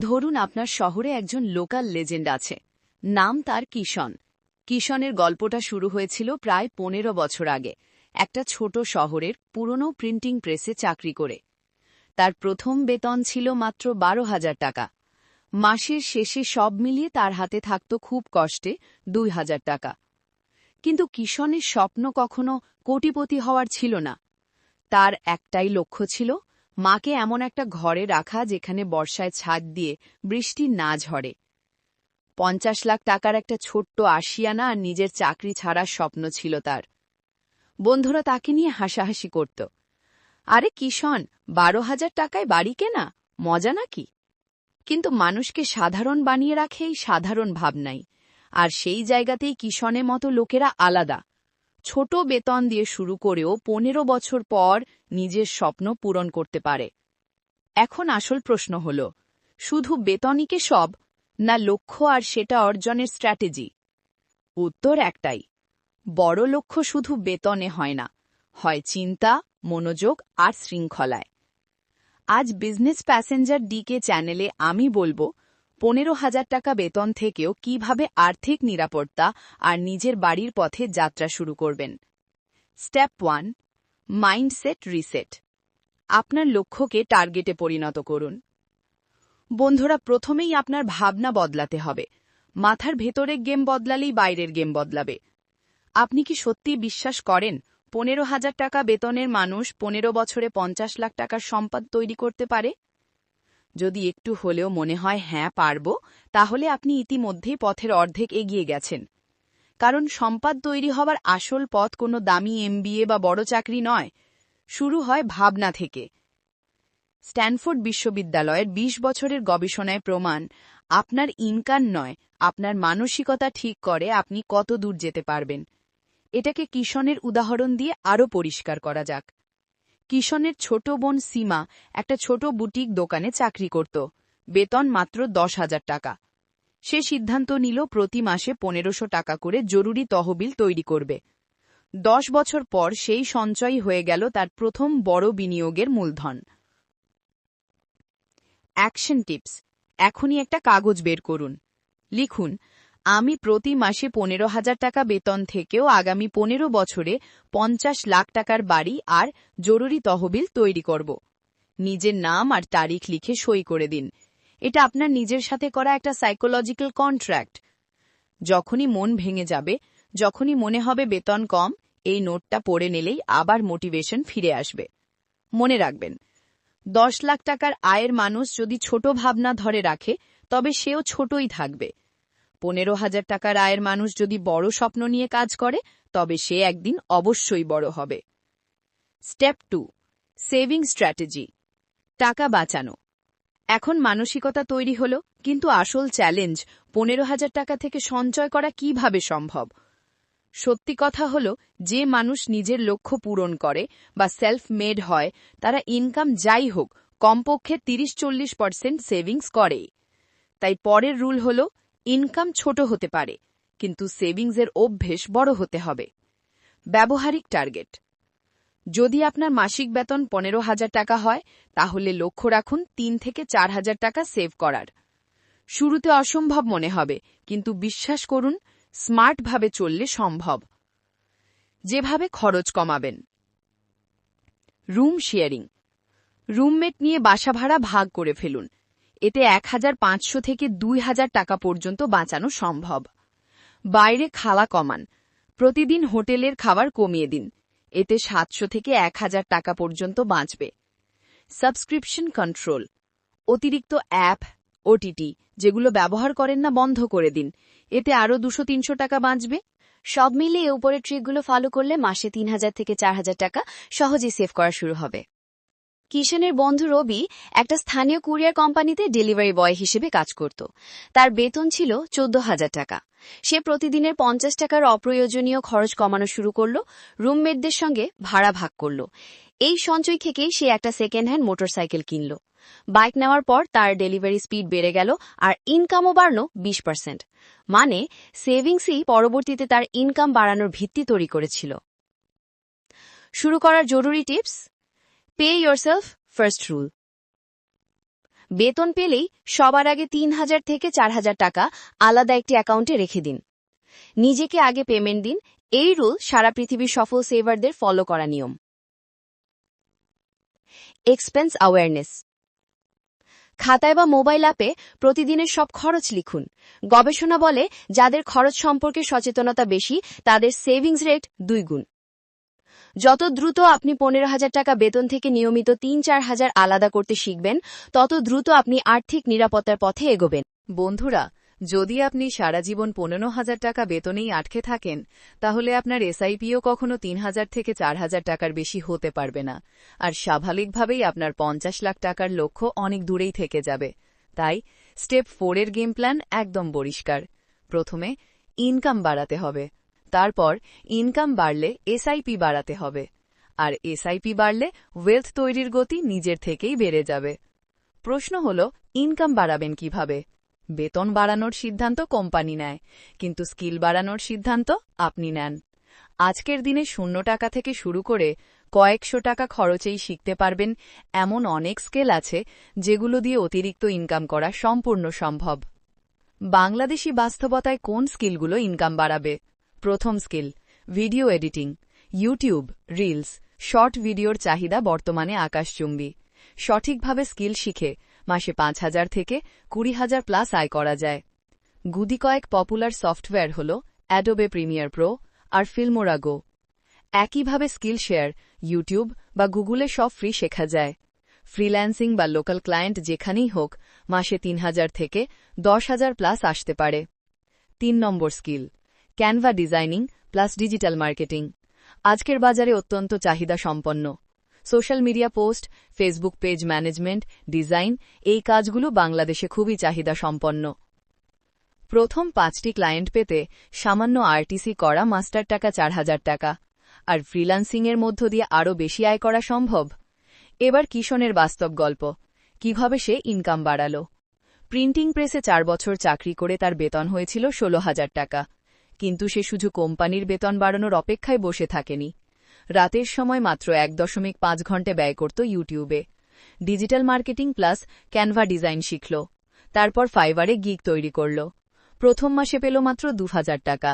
ধরুন আপনার শহরে একজন লোকাল লেজেন্ড আছে, নাম তার কিষণ। কিষণের গল্পটা শুরু হয়েছিল প্রায় ১৫ বছর আগে, একটা ছোট শহরের পুরনো প্রিন্টিং প্রেসে চাকরি করে। তার প্রথম বেতন ছিল মাত্র ১২,০০০ টাকা। মাসের শেষে সব মিলিয়ে তার হাতে থাকত খুব কষ্টে ২,০০০ টাকা। কিন্তু কিষণের স্বপ্ন কখনো কোটিপতি হওয়ার ছিল না। তার একটাই লক্ষ্য ছিল, মাকে এমন একটা ঘরে রাখা যেখানে বর্ষায় ছাদ দিয়ে বৃষ্টি না ঝরে। ৫০ লাখ টাকার একটা ছোট্ট আশিয়ানা আর নিজের চাকরি ছাড়ার স্বপ্ন ছিল তার। বন্ধুরা তাকে নিয়ে হাসাহাসি করত, আরে কিষণ, ১২,০০০ টাকায় বাড়ি কেনা, মজা নাকি? কিন্তু মানুষকে সাধারণ বানিয়ে রাখে এই সাধারণ ভাবনাই। আর সেই জায়গাতেই কিষণের মতো লোকেরা আলাদা। ছোট বেতন দিয়ে শুরু করেও ১৫ বছর পর নিজের স্বপ্ন পূরণ করতে পারে। এখন আসল প্রশ্ন হল, শুধু বেতনই কি সব, না লক্ষ্য আর সেটা অর্জনের স্ট্র্যাটেজি? উত্তর একটাই, বড় লক্ষ্য শুধু বেতনে হয় না, হয় চিন্তা, মনোযোগ আর শৃঙ্খলায়। আজ বিজনেস প্যাসেঞ্জার ডিকে চ্যানেলে আমি বলবো ১৫,০০০ টাকা বেতন থেকেও কিভাবে আর্থিক নিরাপত্তা আর নিজের বাড়ির পথে যাত্রা শুরু করবেন। Step ১, mindset reset. আপনার লক্ষ্যকে টার্গেটে পরিণত করুন। বন্ধুরা, প্রথমেই আপনার ভাবনা বদলাতে হবে। মাথার ভেতরের গেম বদলালেই বাইরের গেম বদলাবে। আপনি কি সত্যি বিশ্বাস করেন ১৫,০০০ টাকা বেতনের মানুষ ১৫ বছরে ৫০ লাখ টাকার সম্পদ তৈরি করতে পারে? যদি একটু হলেও মনে হয় হ্যাঁ পারব, তাহলে আপনি ইতিমধ্যেই পথের অর্ধেক এগিয়ে গেছেন। কারণ সম্পদ তৈরি হওয়ার আসল পথ কোনো দামি এমবিএ বা বড় চাকরি নয়, শুরু হয় ভাবনা থেকে। স্ট্যানফোর্ড বিশ্ববিদ্যালয়ের ২০ বছরের গবেষণায় প্রমাণ, আপনার ইনকাম নয়, আপনার মানসিকতা ঠিক করে আপনি কত দূর যেতে পারবেন। এটাকে কিষণের উদাহরণ দিয়ে আরও পরিষ্কার করা যাক। কিষণের ছোট বোন সীমা একটা ছোট বুটিক দোকানে চাকরি করত, বেতন মাত্র ১০,০০০ টাকা। সে সিদ্ধান্ত নিল প্রতি মাসে ১৫০০ টাকা করে জরুরি তহবিল তৈরি করবে। ১০ বছর পর সেই সঞ্চয় হয়ে গেল তার প্রথম বড় বিনিয়োগের মূলধন। Action tips. এখনই একটা কাগজ বের করুন। লিখুন, আমি প্রতি মাসে ১৫,০০০ টাকা বেতন থেকেও আগামী ১৫ বছরে ৫০ লাখ টাকার বাড়ি আর জরুরি তহবিল তৈরি করব। নিজের নাম আর তারিখ লিখে সই করে দিন। এটা আপনার নিজের সাথে করা একটা সাইকোলজিক্যাল কন্ট্রাক্ট। যখনই মন ভেঙে যাবে, যখনই মনে হবে বেতন কম, এই নোটটা পড়ে নিলেই আবার মোটিভেশন ফিরে আসবে। মনে রাখবেন, ১০ লাখ টাকার আয়ের মানুষ যদি ছোট ভাবনা ধরে রাখে, তবে সেও ছোটই থাকবে। ১৫,০০০ টাকার আয়ের মানুষ যদি বড় স্বপ্ন নিয়ে কাজ করে, তবে সে একদিন অবশ্যই বড় হবে। Step ২, saving strategy. টাকা বাঁচানো। এখন মানসিকতা তৈরি হলো, কিন্তু আসল চ্যালেঞ্জ ১৫,০০০ টাকা থেকে সঞ্চয় করা কিভাবে সম্ভব। সত্যি কথা হলো, যে মানুষ নিজের লক্ষ্য পূরণ করে বা সেলফ মেড হয়, তারা ইনকাম যাই হোক কমপক্ষে ৩০-৪০% সেভিংস করে। তাই পরের রুল হল, ইনকাম ছোট হতে পারে, কিন্তু সেভিংসের অভ্যেস বড় হতে হবে। ব্যবহারিক টার্গেট। যদি আপনার মাসিক বেতন ১৫,০০০ টাকা হয়, তাহলে লক্ষ্য রাখুন ৩ থেকে ৪,০০০ টাকা সেভ করার। শুরুতে অসম্ভব মনে হবে, কিন্তু বিশ্বাস করুন, স্মার্টভাবে চললে সম্ভব। যেভাবে খরচ কমাবেন। Room sharing. রুমমেট নিয়ে বাসা ভাড়া ভাগ করে ফেলুন। এতে ১৫০০ থেকে ২,০০০ টাকা পর্যন্ত বাঁচানো সম্ভব। বাইরে খাওয়া কমান। প্রতিদিন হোটেলের খাবার কমিয়ে দিন। এতে ৭০০ থেকে ১,০০০ টাকা পর্যন্ত বাঁচবে। Subscription control. অতিরিক্ত অ্যাপ, ওটিটি যেগুলো ব্যবহার করেন না বন্ধ করে দিন। এতে আরও ২০০-৩০০ টাকা বাঁচবে। সব মিলিয়ে উপরের ট্রিকগুলো ফলো করলে মাসে ৩,০০০ থেকে ৪,০০০ টাকা সহজেই সেভ করা শুরু হবে। কিষণের বন্ধু রবি একটা স্থানীয় কুরিয়ার কোম্পানিতে ডেলিভারি বয় হিসেবে কাজ করত। তার বেতন ছিল ১৪,০০০ টাকা। সে প্রতিদিনের ৫০ টাকার অপ্রয়োজনীয় খরচ কমানো শুরু করল, রুমমেটদের সঙ্গে ভাড়া ভাগ করল। এই সঞ্চয় থেকেই সে একটা সেকেন্ড হ্যান্ড মোটরসাইকেল কিনল। বাইক নেওয়ার পর তার ডেলিভারি স্পিড বেড়ে গেল আর ইনকামও বাড়ল ২০%। মানে সেভিংসই পরবর্তীতে তার ইনকাম বাড়ানোর ভিত্তি তৈরি করেছিল। শুরু করার জরুরি tips. Pay yourself first rule. বেতন পেলেই সবার আগে ৩,০০০ থেকে ৪,০০০ টাকা আলাদা একটি অ্যাকাউন্টে রেখে দিন। নিজেকে আগে পেমেন্ট দিন। এই রুল সারা পৃথিবীর সফল সেভারদের ফলো করা নিয়ম। Expense awareness. খাতায় বা মোবাইল অ্যাপে প্রতিদিনের সব খরচ লিখুন। গবেষণা বলে যাদের খরচ সম্পর্কে সচেতনতা বেশি তাদের সেভিংস রেট ২ গুণ। যত দ্রুত আপনি ১৫,০০০ টাকা বেতন থেকে নিয়মিত ৩-৪ হাজার আলাদা করতে শিখবেন, তত দ্রুত আপনি আর্থিক নিরাপত্তার পথে এগোবেন। বন্ধুরা, যদি আপনি সারা জীবন ১৫,০০০ টাকা বেতনেই আটকে থাকেন, তাহলে আপনার এসআইপিও কখনো ৩,০০০ থেকে ৪,০০০ টাকার বেশি হতে পারবে না, আর স্বাভাবিকভাবেই আপনার ৫০ লাখ টাকার লক্ষ্য অনেক দূরেই থেকে যাবে। তাই স্টেপ 4 এর গেম প্ল্যান একদম পরিষ্কার। প্রথমে ইনকাম বাড়াতে হবে, তারপর ইনকাম বাড়লে এসআইপি বাড়াতে হবে, আর এসআইপি বাড়লে ওয়েলথ তৈরির গতি নিজের থেকেই বেড়ে যাবে। প্রশ্ন হল, ইনকাম বাড়াবেন কিভাবে? বেতন বাড়ানোর সিদ্ধান্ত কোম্পানি নেয়, কিন্তু স্কিল বাড়ানোর সিদ্ধান্ত আপনি নেন। আজকের দিনে 0 টাকা থেকে শুরু করে কয়েকশো টাকা খরচেই শিখতে পারবেন এমন অনেক স্কিল আছে যেগুলো দিয়ে অতিরিক্ত ইনকাম করা সম্পূর্ণ সম্ভব। বাংলাদেশি বাস্তবতায় কোন স্কিলগুলো ইনকাম বাড়াবে? প্রথম skill, video editing. YouTube, reels, short ভিডিওর চাহিদা বর্তমানে আকাশচুম্বী। সঠিকভাবে স্কিল শিখে মাসে ৫,০০০ থেকে ২০,০০০ প্লাস আয় করা যায়। গুদি কয়েক পপুলার সফটওয়্যার হল অ্যাডোবে প্রিমিয়ার প্রো আর ফিল্মোরা গো। একইভাবে স্কিল শেয়ার, ইউটিউব বা গুগলে সব ফ্রি শেখা যায়। ফ্রিল্যান্সিং বা লোকাল ক্লায়েন্ট যেখানেই হোক, মাসে ৩,০০০ থেকে ১০,০০০ প্লাস আসতে পারে। ৩ number skill, Canva designing plus digital marketing. আজকের বাজারে অত্যন্ত চাহিদা সম্পন্ন। Social media post, Facebook page management, design, এই কাজগুলো বাংলাদেশে খুবই চাহিদা সম্পন্ন। প্রথম ৫টি ক্লায়েন্ট পেতে সামান্য আরটিসি করা মাস্টার টাকা ৪,০০০ টাকা, আর ফ্রিল্যান্সিংয়ের মধ্য দিয়ে আরও বেশি আয় করা সম্ভব। এবার কিশনের বাস্তব গল্প, কিভাবে সে ইনকাম বাড়াল। প্রিন্টিং প্রেসে ৪ বছর চাকরি করে তার বেতন হয়েছিল ১৬,০০০ টাকা, কিন্তু সে শুধু কোম্পানির বেতন বাড়ানোর অপেক্ষায় বসে থাকেনি। রাতের সময় মাত্র ১.৫ ঘন্টা ব্যয় করত ইউটিউবে। Digital marketing plus Canva design শিখল, তারপর ফাইবারে গিগ তৈরি করল। প্রথম মাসে পেল মাত্র ২,০০০ টাকা,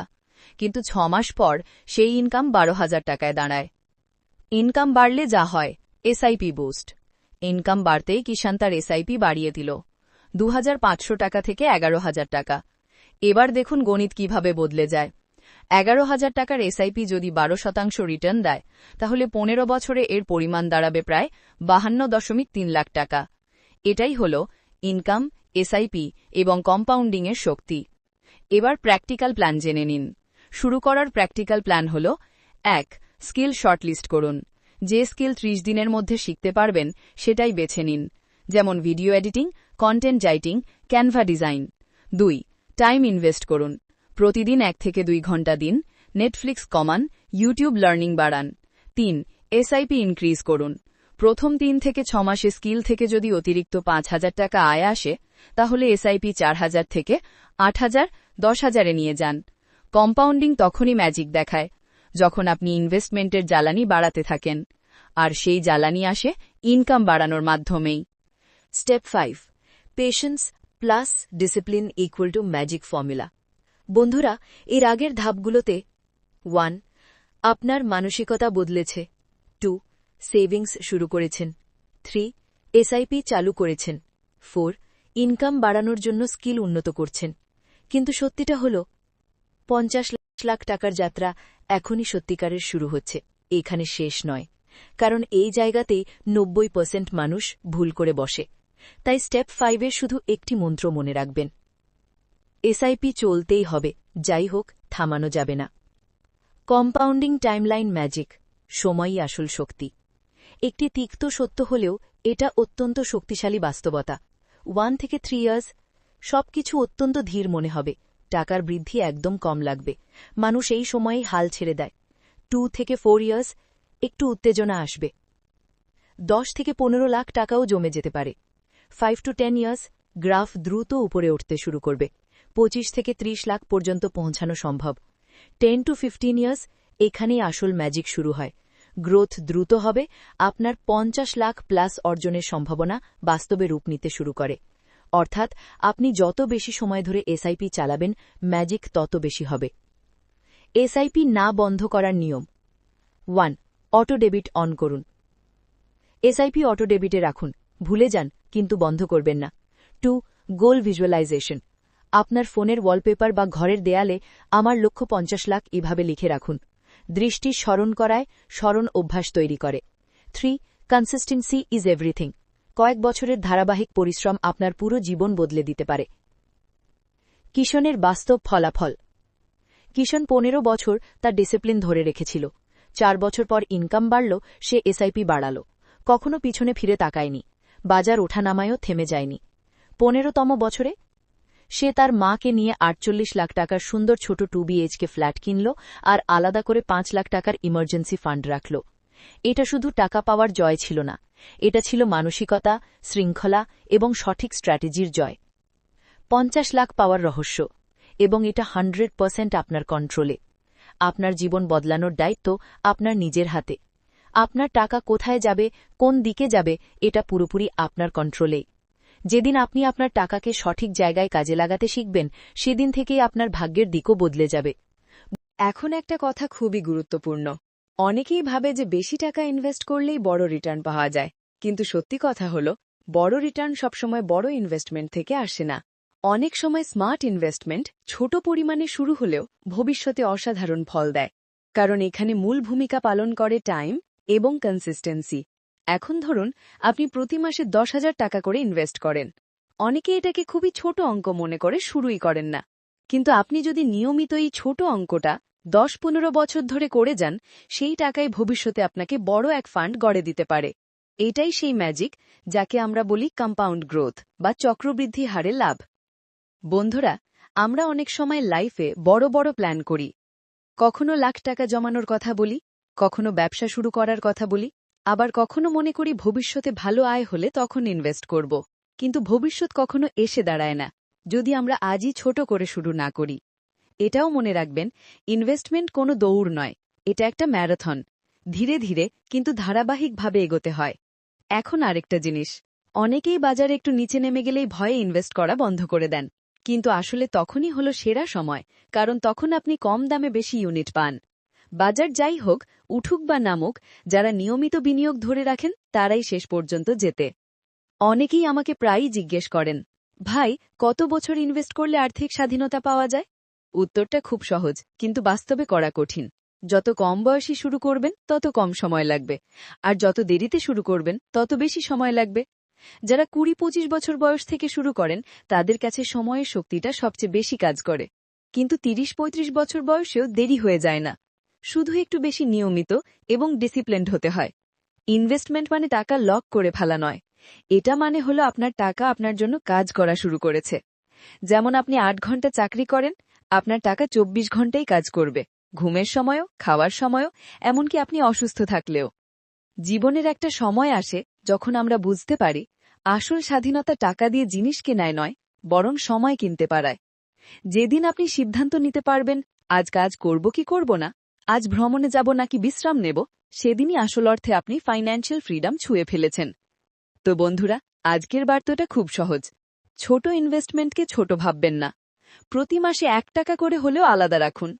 কিন্তু ৬ মাস পর সেই ইনকাম ১২,০০০ টাকায় দাঁড়ায়। ইনকাম বাড়লে যা হয়, এসআইপি বুস্ট। ইনকাম বাড়তেই কিষান তার এসআইপি বাড়িয়ে দিল ২,৫০০ টাকা থেকে ১১,০০০ টাকা। এবার দেখুন গণিত কিভাবে বদলে যায়। ১১,০০০ টাকার এসআইপি যদি ১২% রিটার্ন দেয়, তাহলে ১৫ বছরে এর পরিমাণ দাঁড়াবে প্রায় ৫২.৩ লাখ টাকা। এটাই হল ইনকাম, এসআইপি এবং কম্পাউন্ডিংয়ের শক্তি। এবার প্র্যাকটিক্যাল প্ল্যান জেনে নিন। শুরু করার প্র্যাকটিক্যাল প্ল্যান হল, ১. স্কিল শর্টলিস্ট করুন। যে স্কিল ৩০ দিনের মধ্যে শিখতে পারবেন সেটাই বেছে নিন, যেমন video editing, content writing, Canva design. ২. Time invest করুন। প্রতিদিন ১ থেকে ২ ঘন্টা দিন। নেটফ্লিক্স কমান, ইউটিউব লার্নিং বাড়ান। ৩. এসআইপি ইনক্রিজ করুন। প্রথম ৩ থেকে ৬ মাসে স্কিল থেকে যদি অতিরিক্ত ৫,০০০ টাকা আয় আসে, তাহলে এসআইপি ৪,০০০ থেকে ৮,০০০, ১০,০০০-এ নিয়ে যান। কম্পাউন্ডিং তখনই ম্যাজিক দেখায়, যখন আপনি ইনভেস্টমেন্টের জ্বালানি বাড়াতে থাকেন, আর সেই জ্বালানি আসে ইনকাম বাড়ানোর মাধ্যমেই। Step ৫, patience plus discipline equal to magic formula. বন্ধুরা, এর আগের ধাপগুলোতে ১. আপনার মানসিকতা বদলেছে। ২. সেভিংস শুরু করেছেন। ৩. এসআইপি চালু করেছেন। ৪. ইনকাম বাড়ানোর জন্য স্কিল উন্নত করছেন। কিন্তু সত্যিটা হল, ৫০ লাখ টাকার যাত্রা এখনই সত্যিকারের শুরু হচ্ছে, এখানে শেষ নয়। কারণ এই জায়গাতেই ৯০% মানুষ ভুল করে বসে। তাই স্টেপ ৫-এর শুধু একটি মন্ত্র মনে রাখবেন, এসআইপি চলতেই হবে, যাই হোক, থামানো যাবে না। কম্পাউন্ডিং টাইমলাইন ম্যাজিক, সময়ই আসল শক্তি। একটি তিক্ত সত্য হলেও এটা অত্যন্ত শক্তিশালী বাস্তবতা। 1 থেকে 3 ইয়ার্স সবকিছু অত্যন্ত ধীর মনে হবে, টাকার বৃদ্ধি একদম কম লাগবে, মানুষ এই সময়েই হাল ছেড়ে দেয়। 2 থেকে 4 ইয়ার্স একটু উত্তেজনা আসবে, ১০ থেকে ১৫ লাখ টাকাও জমে যেতে পারে। 5 to 10 ইয়ার্স গ্রাফ দ্রুত উপরে উঠতে শুরু করবে, ২৫ থেকে ৩০ লাখ পর্যন্ত পৌঁছানো সম্ভব। 10 to 15 ইয়ার্স এখানেই আসল ম্যাজিক শুরু হয়, গ্রোথ দ্রুত হবে, আপনার 50 লাখ প্লাস অর্জনের সম্ভাবনা বাস্তবে রূপ নিতে শুরু করে। অর্থাৎ আপনি যত বেশি সময় ধরে এসআইপি চালাবেন, ম্যাজিক তত বেশি হবে। এসআইপি না বন্ধ করার নিয়ম। 1. অটো ডেবিট অন করুন। এসআইপি অটো ডেবিটে রাখুন, ভুলে যান কিন্তু বন্ধ করবেন না। 2. গোল ভিজুয়ালাইজেশন। আপনার ফোনের ওয়ালপেপার বা ঘরের দেয়ালে আমার লক্ষ্য 50 লাখ এভাবে লিখে রাখুন। দৃষ্টি স্মরণ করায় স্মরণ অভ্যাস তৈরি করে। 3. Consistency is everything. কয়েক বছরের ধারাবাহিক পরিশ্রম আপনার পুরো জীবন বদলে দিতে পারে। কিশনের বাস্তব ফলাফল। কিশন 15 বছর তার ডিসিপ্লিন ধরে রেখেছিল। 4 বছর পর ইনকাম বাড়ল, সে এসআইপি বাড়াল। কখনো পিছনে ফিরে তাকায়নি। বাজার ওঠানামায়ও থেমে যায়নি। 15তম বছরে সে তার মাকে নিয়ে 48 লাখ টাকার সুন্দর ছোট 2 BHK ফ্ল্যাট কিনল আর আলাদা করে 5 লাখ টাকার ইমার্জেন্সি ফান্ড রাখল। এটা শুধু টাকা পাওয়ার জয় ছিল না, এটা ছিল মানসিকতা, শৃঙ্খলা এবং সঠিক স্ট্র্যাটেজির জয়। 50 লাখ পাওয়ার রহস্য, এবং এটা 100% আপনার কন্ট্রোলে। আপনার জীবন বদলানোর দায়িত্ব আপনার নিজের হাতে। আপনার টাকা কোথায় যাবে, কোন দিকে যাবে, এটা পুরোপুরি আপনার কন্ট্রোলে। যেদিন আপনি আপনার টাকাকে সঠিক জায়গায় কাজে লাগাতে শিখবেন, সেদিন থেকেই আপনার ভাগ্যের দিকও বদলে যাবে। এখন একটা কথা খুবই গুরুত্বপূর্ণ। অনেকেই ভাবে যে বেশি টাকা ইনভেস্ট করলেই বড় রিটার্ন পাওয়া যায়, কিন্তু সত্যি কথা হলো বড় রিটার্ন সবসময় বড় ইনভেস্টমেন্ট থেকে আসে না। অনেক সময় স্মার্ট ইনভেস্টমেন্ট ছোট পরিমাণে শুরু হলেও ভবিষ্যতে অসাধারণ ফল দেয়, কারণ এখানে মূল ভূমিকা পালন করে টাইম এবং কনসিস্টেন্সি। এখন ধরুন আপনি প্রতি মাসে 10,000 টাকা করে ইনভেস্ট করেন। অনেকে এটাকে খুবই ছোট অঙ্ক মনে করে শুরুই করেন না, কিন্তু আপনি যদি নিয়মিত এই ছোট অঙ্কটা 10-15 বছর ধরে করে যান, সেই টাকায় ভবিষ্যতে আপনাকে বড় এক ফান্ড গড়ে দিতে পারে। এটাই সেই ম্যাজিক যাকে আমরা বলি কম্পাউন্ড গ্রোথ বা চক্রবৃদ্ধি হারে লাভ। বন্ধুরা, আমরা অনেক সময় লাইফে বড় বড় প্ল্যান করি। কখনো লাখ টাকা জমানোর কথা বলি, কখনো ব্যবসা শুরু করার কথা বলি, আবার কখনো মনে করি ভবিষ্যতে ভালো আয় হলে তখন ইনভেস্ট করব। কিন্তু ভবিষ্যৎ কখনো এসে দাঁড়ায় না যদি আমরা আজই ছোট করে শুরু না করি। এটাও মনে রাখবেন, ইনভেস্টমেন্ট কোনো দৌড় নয়, এটা একটা ম্যারাথন। ধীরে ধীরে কিন্তু ধারাবাহিকভাবে এগোতে হয়। এখন আরেকটা জিনিস, অনেকেই বাজারে একটু নিচে নেমে গেলেই ভয়ে ইনভেস্ট করা বন্ধ করে দেন, কিন্তু আসলে তখনই হলো সেরা সময়, কারণ তখন আপনি কম দামে বেশি ইউনিট পান। বাজার যাই হোক, উঠুক বা নামুক, যারা নিয়মিত বিনিয়োগ ধরে রাখেন তারাই শেষ পর্যন্ত জেতে। অনেকেই আমাকে প্রায়ই জিজ্ঞেস করেন, ভাই, কত বছর ইনভেস্ট করলে আর্থিক স্বাধীনতা পাওয়া যায়? উত্তরটা খুব সহজ, কিন্তু বাস্তবে করা কঠিন। যত কম বয়সী শুরু করবেন তত কম সময় লাগবে, আর যত দেরিতে শুরু করবেন তত বেশি সময় লাগবে। যারা 20-25 বছর বয়স থেকে শুরু করেন তাদের কাছে সময়ের শক্তিটা সবচেয়ে বেশি কাজ করে, কিন্তু 30-35 বছর বয়সেও দেরি হয়ে যায় না। শুধু একটু বেশি নিয়মিত এবং ডিসিপ্লিনড হতে হয়। ইনভেস্টমেন্ট মানে টাকা লক করে ফেলা নয়, এটা মানে হলো আপনার টাকা আপনার জন্য কাজ করা শুরু করেছে। যেমন আপনি 8 ঘন্টা চাকরি করেন, আপনার টাকা 24 ঘন্টাই কাজ করবে, ঘুমের সময়ও, খাওয়ার সময়ও, এমনকি আপনি অসুস্থ থাকলেও। জীবনের একটা সময় আসে যখন আমরা বুঝতে পারি আসল স্বাধীনতা টাকা দিয়ে জিনিস কেনায় নয়, বরং সময় কিনতে পারায়। যেদিন আপনি সিদ্ধান্ত নিতে পারবেন আজ কাজ করব কি করব না, আজ ভ্রমণে যাব নাকি বিশ্রাম নেব, সেদিনই আসল অর্থে আপনি ফাইন্যান্সিয়াল ফ্রিডম ছুঁয়ে ফেলেছেন। তো বন্ধুরা, আজকের বার্তাটা খুব সহজ। ছোট ইনভেস্টমেন্টকে ছোট ভাববেন না। প্রতি মাসে 1 টাকা করে হলেও আলাদা রাখুন।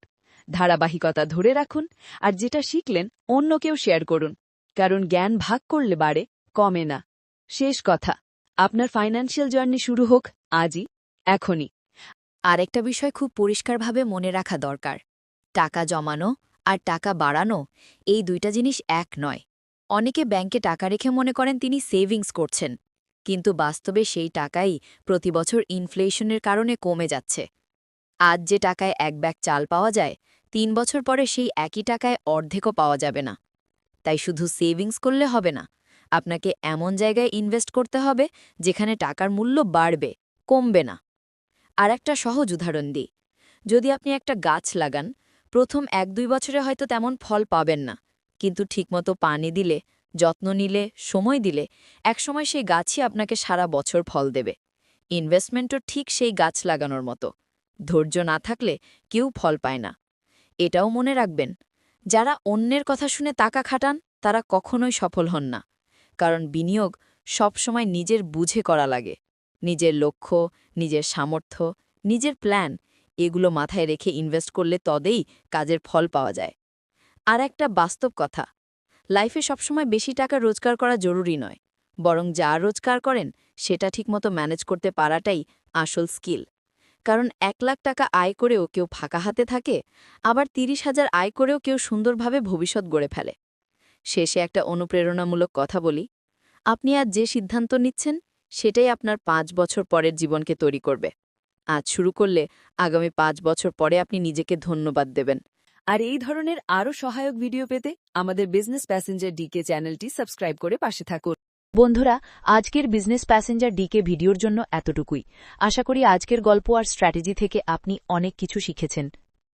ধারাবাহিকতা ধরে রাখুন, আর যেটা শিখলেন অন্যকেও শেয়ার করুন, কারণ জ্ঞান ভাগ করলে বাড়ে, কমে না। শেষ কথা, আপনার ফাইন্যান্সিয়াল জার্নি শুরু হোক আজই, এখনই। আরেকটা বিষয় খুব পরিষ্কারভাবে মনে রাখা দরকার, টাকা জমানো আর টাকা বাড়ানো এই দুইটা জিনিস এক নয়। অনেকে ব্যাংকে টাকা রেখে মনে করেন তিনি সেভিংস করছেন, কিন্তু বাস্তবে সেই টাকাই প্রতি বছর ইনফ্লেশনের কারণে কমে যাচ্ছে। আজ যে টাকায় 1 ব্যাগ চাল পাওয়া যায়, 3 বছর পরে সেই একই টাকায় অর্ধেকও পাওয়া যাবে না। তাই শুধু সেভিংস করলে হবে না, আপনাকে এমন জায়গায় ইনভেস্ট করতে হবে যেখানে টাকার মূল্য বাড়বে, কমবে না। আর একটা সহজ উদাহরণ দিই, যদি আপনি একটা গাছ লাগান, প্রথম 1-2 বছরে হয়তো তেমন ফল পাবেন না, কিন্তু ঠিকমতো পানি দিলে, যত্ন নিলে, সময় দিলে একসময় সেই গাছই আপনাকে সারা বছর ফল দেবে। ইনভেস্টমেন্টও ঠিক সেই গাছ লাগানোর মতো, ধৈর্য না থাকলে কেউ ফল পায় না। এটাও মনে রাখবেন, যারা অন্যের কথা শুনে টাকা খাটান তারা কখনোই সফল হন না। কারণ বিনিয়োগ সবসময় নিজের বুঝে করা লাগে। নিজের লক্ষ্য, নিজের সামর্থ্য, নিজের প্ল্যান এগুলো মাথায় রেখে ইনভেস্ট করলে তবেই কাজের ফল পাওয়া যায়। আর একটা বাস্তব কথা, লাইফে সবসময় বেশি টাকা রোজগার করা জরুরি নয়, বরং যা রোজগার করেন সেটা ঠিকমতো ম্যানেজ করতে পারাটাই আসল স্কিল। কারণ 1 লাখ টাকা আয় করেও কেউ ফাঁকা হাতে থাকে, আবার 30,000 আয় করেও কেউ সুন্দরভাবে ভবিষ্যৎ গড়ে ফেলে। শেষে একটা অনুপ্রেরণামূলক কথা বলি, আপনি আজ যে সিদ্ধান্ত নিচ্ছেন সেটাই আপনার 5 বছর পরের জীবনকে তৈরি করবে। আজ শুরু করলে আগামী 5 বছর পরে আপনি নিজেকে ধন্যবাদ দেবেন। আর এই ধরনের আরও সহায়ক ভিডিও পেতে আমাদের বিজনেস প্যাসেঞ্জার ডিকে চ্যানেলটি সাবস্ক্রাইব করে পাশে থাকুন। বন্ধুরা, আজকের বিজনেস প্যাসেঞ্জার ডিকে ভিডিওর জন্য এতটুকুই। আশা করি আজকের গল্প আর স্ট্র্যাটেজি থেকে আপনি অনেক কিছু শিখেছেন।